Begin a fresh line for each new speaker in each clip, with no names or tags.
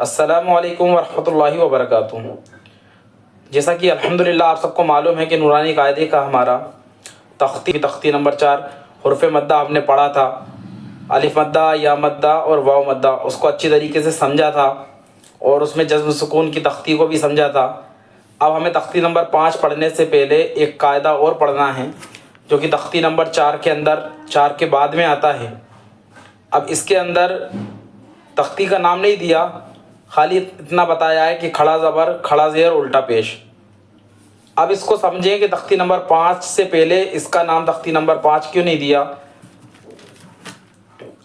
अस्सलामु अलैकुम वरहमतुल्लाहि वबरकातुह। जैसा कि अल्हम्दुलिल्लाह आप सबको मालूम है कि नूरानी कायदे का हमारा तख्ती नंबर 4 हुर्फ़ मद्दा हमने पढ़ा था। अलिफ मद्दा, या मद्दा और वाव मद्दा, उसको अच्छी तरीके से समझा था और उसमें जज़्म सुकून की तख्ती को भी समझा था। अब हमें तख्ती नंबर 5 पढ़ने से पहले एक कायदा और पढ़ना है जो कि तख्ती नंबर 4 के अंदर 4 के बाद में आता है। अब इसके अंदर तख्ती का नाम नहीं दिया, खाली इतना बताया है कि खड़ा ज़बर, खड़ा ज़ेर, उल्टा पेश। अब इसको समझें कि तख्ती नंबर 5 से पहले इसका नाम तख्ती नंबर 5 क्यों नहीं दिया।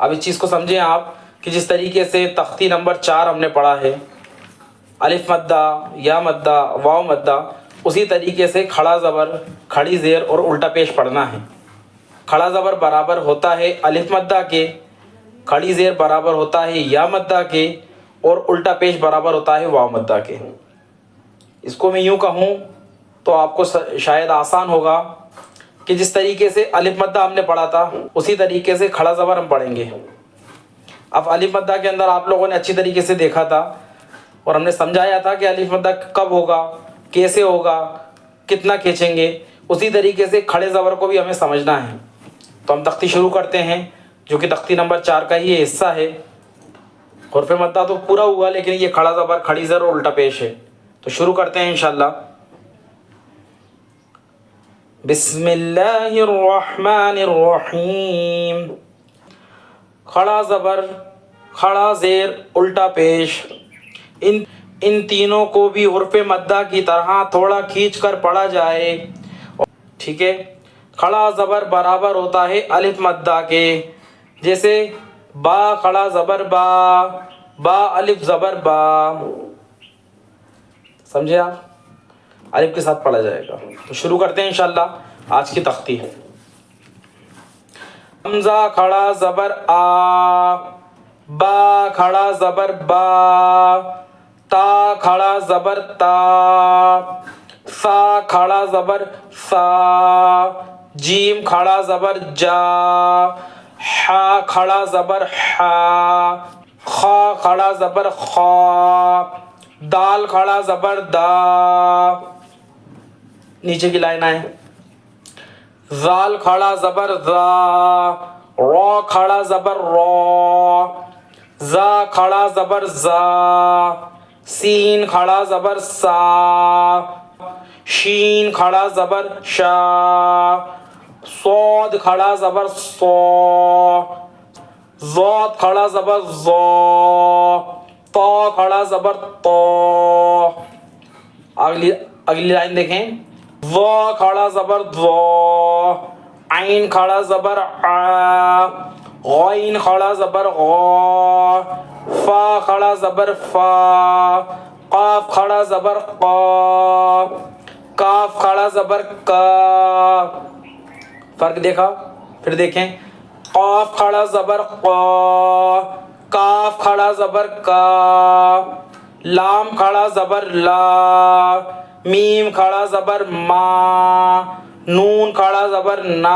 अब इस चीज़ को समझें आप कि जिस तरीके से तख्ती नंबर 4 हमने पढ़ा है, अलिफ मद्दा, या मद्दा, वाव मद्दा, उसी तरीके से खड़ा ज़बर, खड़ी ज़ेर और उल्टा पेश पढ़ना है। खड़ा ज़बर बराबर होता है अलिफ मद्दा के, खड़ी ज़ेर बराबर होता है या मद्दा के और उल्टा पेश बराबर होता है वाव मद्दा के। इसको मैं यूँ कहूँ तो आपको शायद आसान होगा कि जिस तरीके से अलिफ मद्दा हमने पढ़ा था उसी तरीके से खड़ा ज़बर हम पढ़ेंगे। अब अलिफ मद्दा के अंदर आप लोगों ने अच्छी तरीके से देखा था और हमने समझाया था कि अलिफ मद्दा कब होगा, कैसे होगा, कितना खींचेंगे। उसी तरीके से खड़े ज़बर को भी हमें समझना है। तो हम तख्ती शुरू करते हैं जो कि तख्ती नंबर 4 का ही हिस्सा है। हुर्फ़ मद्दा तो पूरा हुआ, लेकिन ये खड़ा ज़बर, खड़ी ज़ेर और उल्टा पेश है। तो शुरू करते हैं इंशाअल्लाह। बिस्मिल्लाहिर्रहमानिर्रहीम। खड़ा ज़बर, खड़ा ज़ेर, उल्टा पेश, इन तीनों को भी हुर्फ़ मद्दा की तरह थोड़ा खींच कर पढ़ा जाए। ठीक है। खड़ा ज़बर बराबर होता है अलिफ मद्दा के, जैसे बा खड़ा ज़बर बा, बा अलिफ ज़बर बा। समझे आप? अलिफ के साथ पढ़ा जाएगा। तो शुरू करते हैं इंशाअल्लाह आज की तख्ती। हमज़ा खड़ा ज़बर आ, बा खड़ा ज़बर बा, ता खड़ा ज़बर ता, सा खड़ा ज़बर सा, जीम खड़ा ज़बर जा, हा खड़ा ज़बर हा, खा खड़ा ज़बर खा, दाल खड़ा ज़बर दा। नीचे की लाइन आए। ज़ाल खड़ा ज़बर ज़ा, रॉ खड़ा ज़बर रॉ, ज़ा खड़ा ज़बर ज़ा, सीन खड़ा ज़बर सा, शीन खड़ा ज़बर शा, सौद खड़ा ज़बर सौ, ज़ौद खड़ा ज़बर ज़ौ, तो खड़ा ज़बर तो। अगली लाइन देखें। ज़ौ खड़ा ज़बर ज़ौ, आइन खड़ा ज़बर आ, गौइन खड़ा ज़बर गौ, फा खड़ा ज़बर फा, काफ खड़ा ज़बर क़ा, काफ खड़ा ज़बर का। फ़र्क देखा? फिर देखें। काफ खड़ा ज़बर क़ा, काफ खड़ा ज़बर का, लाम खड़ा ज़बर ला, मीम खड़ा ज़बर मा, नून खड़ा ज़बर ना,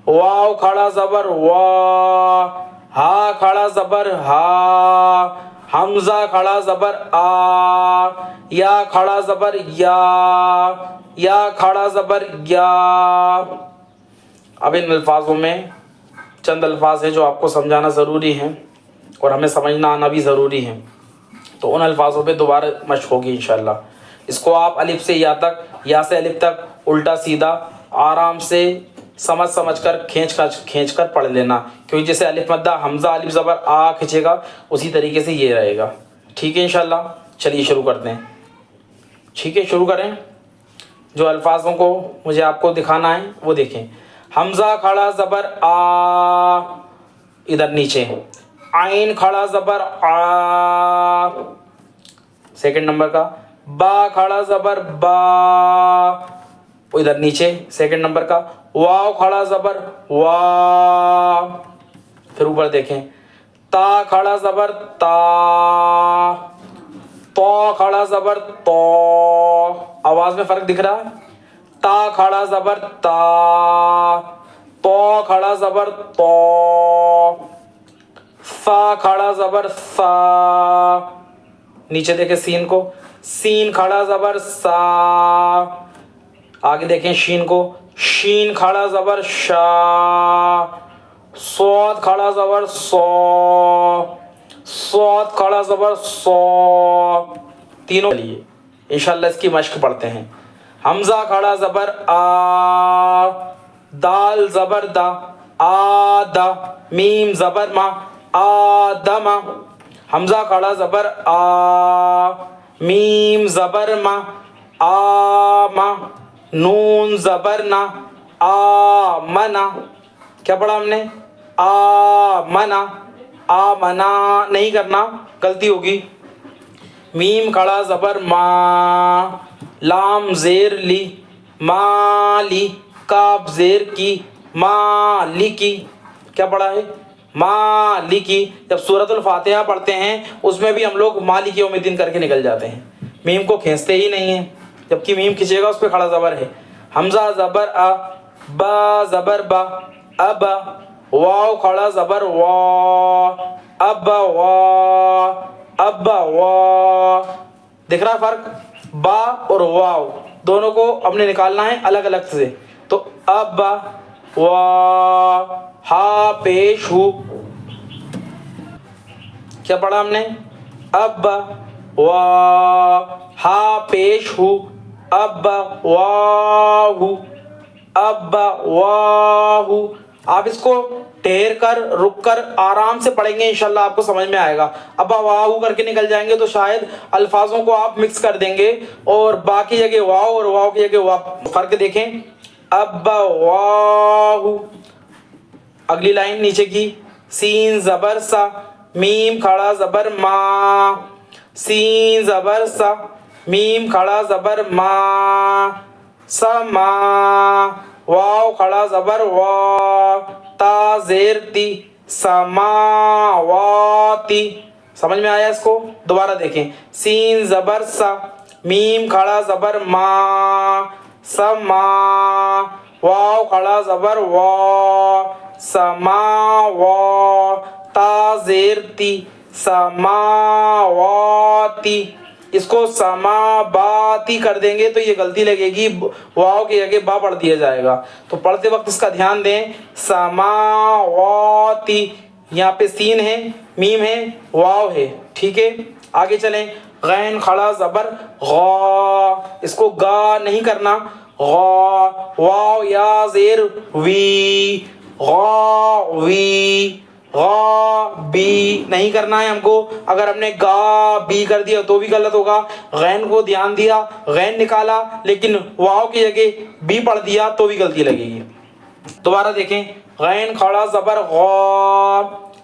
वाव खड़ा ज़बर वा, हा खड़ा ज़बर हा, हमज़ा खड़ा ज़बर आ, या खड़ा ज़बर या खड़ा ज़बर या। अब इन अल्फाजों में चंद अल्फाज हैं जो आपको समझाना ज़रूरी हैं और हमें समझना आना भी ज़रूरी है। तो उन अल्फाजों पे दोबारा मशक़ होगी इंशाअल्लाह। इसको आप अलिफ से या तक, या से अलिफ तक, उल्टा सीधा आराम से समझ कर खींच कर पढ़ लेना, क्योंकि जैसे अलिफ मद्दा हमज़ा अलिफ ज़बर आ खींचेगा उसी तरीके से ये रहेगा। ठीक है इंशाअल्लाह। चलिए शुरू करते हैं। ठीक है, शुरू करें। जो अल्फाजों को मुझे आपको दिखाना है वो देखें। हमज़ा खड़ा ज़बर आ, इधर नीचे। आइन खड़ा ज़बर आ, सेकंड नंबर का। बा खड़ा ज़बर बा, इधर नीचे सेकंड नंबर का। वाव खड़ा ज़बर वा, फिर ऊपर देखें। ता खड़ा ज़बर ता, तो खड़ा ज़बर तो। आवाज़ में फ़र्क दिख रहा है? ता खड़ा ज़बर ता, तो खड़ा ज़बर तो, सा खड़ा ज़बर सा, नीचे देखें सीन को, सीन खड़ा ज़बर सा, आगे देखें शीन को, शीन खड़ा ज़बर शा, सौद खड़ा ज़बर सौ, सौद खड़ा ज़बर सौ, तीनों लिए इंशाल्लाह इसकी मश्क पढ़ते हैं। हमज़ा खड़ा ज़बर आ, दाल ज़बर दा, आदा, मीम ज़बर मा, आदमा, हमज़ा खड़ा ज़बर आ, मीम ज़बर मा, आमा, नून ज़बर ना, आमना, क्या पढ़ा हमने, आमना, आमना नहीं करना, गलती होगी। मीम खड़ा ज़बर मा, लाम ज़ेर ली, माली, काब ज़ेर की, मालिकी, क्या पढ़ा है, मालिकी। जब सूरतुल फातिहा पढ़ते हैं उसमें भी हम लोग मालिकी यौमिद्दीन करके निकल जाते हैं, मीम को खींचते ही नहीं है, जबकि मीम खींचेगा उस पर खड़ा ज़बर है। हमज़ा ज़बर आ, बा ज़बर बा, अब, वाव खड़ा ज़बर वा, अब वा, अब वा, दिख रहा फ़र्क, बा और वाव दोनों को हमने निकालना है अलग अलग से। तो अब वा, हा पेश हु, क्या पढ़ा हमने, अब वा, हा पेश हु, अब वाहु, अब वाहु। आप इसको ठहर कर रुक कर आराम से पढ़ेंगे इंशाल्लाह आपको समझ में आएगा। अब वाहु करके निकल जाएंगे तो शायद अल्फाजों को आप मिक्स कर देंगे और बाकी जगह वाव और वाव की जगह वाव, फर्क देखें। अब वाहु, अगली लाइन नीचे की, सीन ज़बर सा, मीम खड़ा ज़बर मा, सीन ज़बर सा, मीम खड़ा ज़बर मा, समा, वाव खड़ा ज़बर वा, ता ज़ेर ती, समावाती। समझ में आया इसको, दोबारा देखें। सीन ज़बर सा, मीम खड़ा ज़बर मा, समा, वाव खड़ा ज़बर वा, समावा, ता ज़ेर ती, समावाती। इसको समाबाती कर देंगे तो ये गलती लगेगी, वाव की जगह बा पढ़ दिया जाएगा, तो पढ़ते वक्त इसका ध्यान दें। समावाती, यहाँ पे सीन है, मीम है, वाव है, ठीक है। आगे चलें। गैन खड़ा ज़बर गा, इसको गा नहीं करना, गा, वाव या ज़ेर वी, गा वी, गा बी नहीं करना है हमको। अगर हमने गा बी कर दिया तो भी गलत होगा। गैन को ध्यान दिया, गैन निकाला, लेकिन वाव की जगह बी पढ़ दिया तो भी गलती लगेगी। दोबारा देखें। गैन खड़ा ज़बर गा,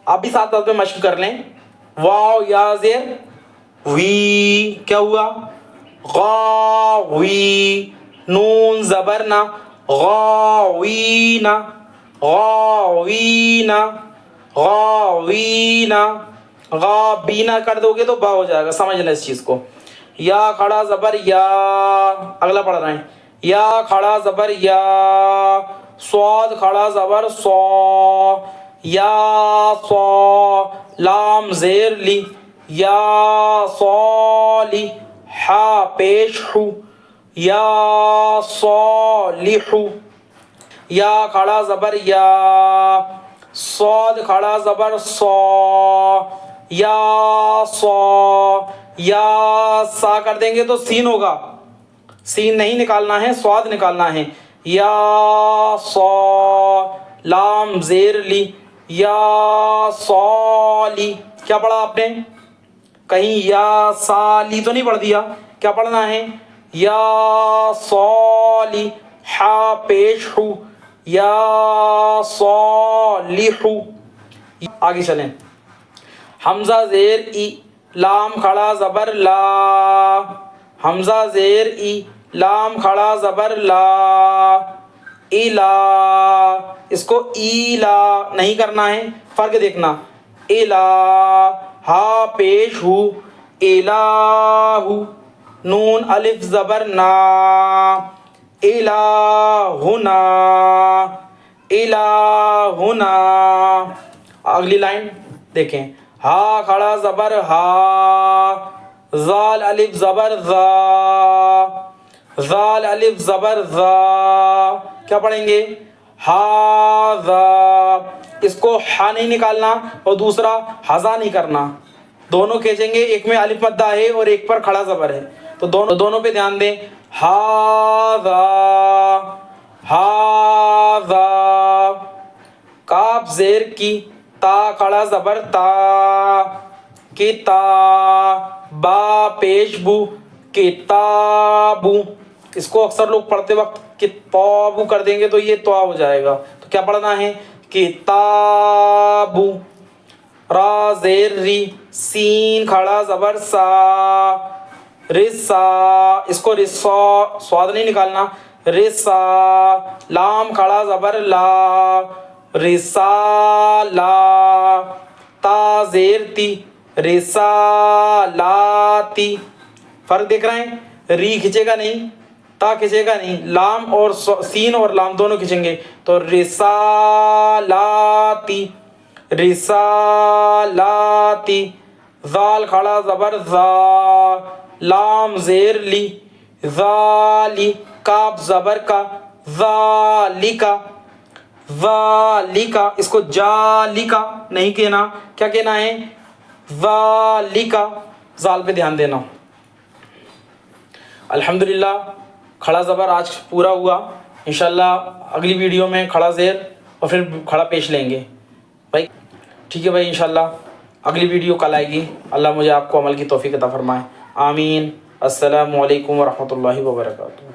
आप भी साथ साथ में मश्क कर लें। वाव या ज़ेर वी, क्या हुआ, गावी, नून ज़बर ना, गावीना, गावीना, गावीना, गाबीना कर दोगे तो बा हो जाएगा, समझना इस चीज़ को। या खड़ा ज़बर या, अगला पढ़ रहे हैं। या खड़ा ज़बर या, स्वाद खड़ा ज़बर सौ, या सौ, लाम ज़ेर ली, या सौली, हा पेश हु, या सौलिहु। या खड़ा ज़बर या, सौद खड़ा ज़बर सौ, या सौ, या सा कर देंगे तो सीन होगा, सीन नहीं निकालना है, स्वाद निकालना है। या सौ, लाम ज़ेर ली, या सौली, क्या पढ़ा आपने, कहीं या साली तो नहीं पढ़ दिया, क्या पढ़ना है, या सौली, हा पेश हु, या सौलिहु। आगे चलें। हमज़ा ज़ेर ई, लाम खड़ा ज़बर ला, हमज़ा ज़ेर ई, लाम खड़ा ज़बर ला, इला, इसको ईला नहीं करना है, फ़र्क देखना। इला, हा पेश हु, इलाहु, नून अलिफ ज़बर ना, इलाहुना, इलाहुना। अगली लाइन। देखें, हा खड़ा ज़बर हा, ज़ाल अलिफ ज़बर ज़ा, ज़ाल अलिफ ज़बर ज़ा, क्या पढ़ेंगे, हाज़ा। इसको हा नहीं निकालना और दूसरा हज़ा नहीं करना, दोनों खींचेंगे, एक में अलिफ मद्दा है और एक पर खड़ा ज़बर है, तो दोनों पे ध्यान दें। हाज़ा, हाज़ा। काफ ज़ेर की, ता खड़ा ज़बर ता, किता, बा पेश बू, किताबू। इसको अक्सर लोग पढ़ते वक्त किताबू कर देंगे तो ये तो हो जाएगा, तो क्या पढ़ना है, किताबू। रा ज़ेर री, सीन खड़ा ज़बर सा, रिसा, इसको रिसा स्वाद नहीं निकालना, रिसा। लाम खड़ा ज़बर ला, रिसाला। ता ज़ेर ती, रिसालाती। फ़र्क देख रहे हैं, री खिंचेगा नहीं, ता खिंचेगा नहीं, लाम और सीन और लाम दोनों खिंचेंगे, तो रिसालाती, रिसालाती। ज़ाल खड़ा ज़बर ज़ा, लाम ज़ेर ली, ज़ाली। काफ ज़बर का, ज़ालिका, ज़ालिका। इसको जालिका नहीं कहना, क्या कहना है, ज़ालिका। ज़ाल पे ध्यान देना। अल्हम्दुलिल्लाह खड़ा ज़बर आज पूरा हुआ। इंशाल्लाह अगली वीडियो में खड़ा ज़ेर और फिर खड़ा पेश लेंगे भाई, ठीक है भाई। इंशाल्लाह अगली वीडियो कल आएगी। अल्लाह मुझे आपको अमल की तौफीक अता फरमाए, आमीन। अस्सलामु अलैकुम व रहमतुल्लाहि व बरकातुहू।